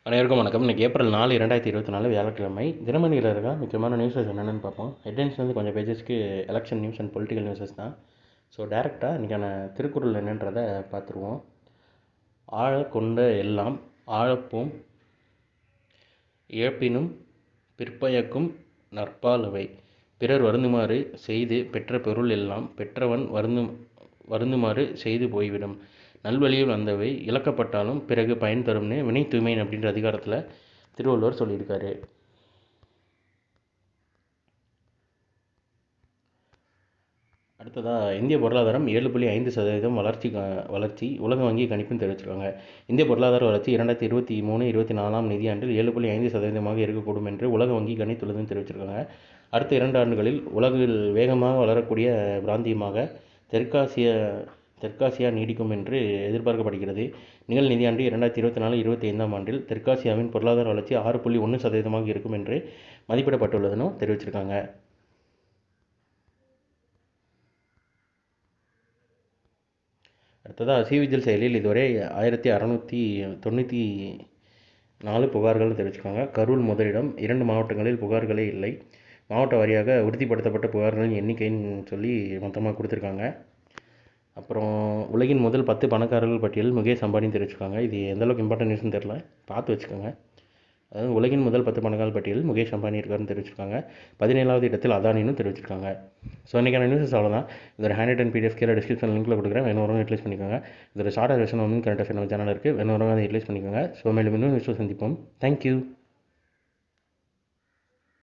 அனைவருக்கும் வணக்கம். இன்றைக்கி ஏப்ரல் 4 2024 வியாழக்கிழமை. தினமணியில் இருக்க முக்கியமான நியூஸஸ் என்னென்னு பார்ப்போம். ஹெட்லைன்ஸ் வந்து கொஞ்சம் பேஜஸ்க்கு election news and political newses தான். ஸோ டேரெக்டாக இன்றைக்கான திருக்குறள் என்னன்றதை பார்த்துருவோம். ஆழ கொண்ட எல்லாம் ஆழப்போம் இழப்பினும் பிற்பயக்கும் நற்பாலவை பிறர் வருந்துமாறு செய்து பெற்ற பொருள் எல்லாம் பெற்றவன் வருந்துமாறு செய்து போய்விடும். நல்வழியில் வந்தவை இழக்கப்பட்டாலும் பிறகு பயன் தரும்னு வினை தூய்மை அப்படின்ற அதிகாரத்தில் திருவள்ளுவர் சொல்லியிருக்காரு. அடுத்ததாக இந்திய பொருளாதாரம் 7.5% வளர்ச்சி உலக வங்கி கணிப்பும் தெரிவிச்சிருக்காங்க. இந்திய பொருளாதார வளர்ச்சி 2023-24 நிதியாண்டில் 7.5% இருக்கக்கூடும் என்று உலக வங்கி கணித்துள்ளதுன்னு தெரிவிச்சிருக்காங்க. அடுத்த 2 ஆண்டுகளில் உலகில் வேகமாக வளரக்கூடிய பிராந்தியமாக தெற்காசியா நீடிக்கும் என்று எதிர்பார்க்கப்படுகிறது. நிகழ் நிதியாண்டு 2024-25 ஆண்டில் தெற்காசியாவின் பொருளாதார வளர்ச்சி 6.1% இருக்கும் என்று மதிப்பிடப்பட்டுள்ளதுன்னு தெரிவிச்சிருக்காங்க. அடுத்ததாக சிவிஜில் செயலில் இதுவரை 1694 புகார்கள் தெரிவிச்சிருக்காங்க. கரூர் முதலிடம். 2 மாவட்டங்களில் புகார்களே இல்லை. மாவட்ட வாரியாக உறுதிப்படுத்தப்பட்ட புகார்களின் எண்ணிக்கைன்னு சொல்லி மொத்தமாக கொடுத்துருக்காங்க. அப்புறம் உலகின் முதல் 10 பணக்காரர்கள் பட்டியலில் முகேஷ் அம்பானின்னு தெரிவிச்சிருக்காங்க. இது எந்தளவுக்கு இம்பார்ட்டன்ட் நியூஸ்னு தெரில, பார்த்து வச்சுக்கோங்க. அதாவது உலகின் முதல் 10 பணக்காரர்கள் பட்டியலில் முகேஷ் அம்பானி இருக்காருன்னு தெரிவிச்சிருக்காங்க. 17வது இடத்தில் அதானின்னு தெரிவிச்சிருக்காங்க. ஸோ இன்றைக்கான நியூஸஸ் அவ்வளோதான். இதோட ஹேண்ட் ரைட் அண்ட் பிடிஎஃப் கீழே டிஸ்கிரிப்ஷன் லிங்க்கில் கொடுக்குறேன். வேணும் யூட்டிலைஸ் பண்ணிக்கோங்க. இதோட ஷார்ட் வெர்ஷன் வந்து கரண்ட் அஃபேர் நம்ம சேனல் இருக்குது. வேணும் அதை யூட்டிலைஸ் பண்ணிக்கோங்க. ஸோ மேலும் இன்னும் நியூஸ் சந்திப்போம். தேங்க்யூ.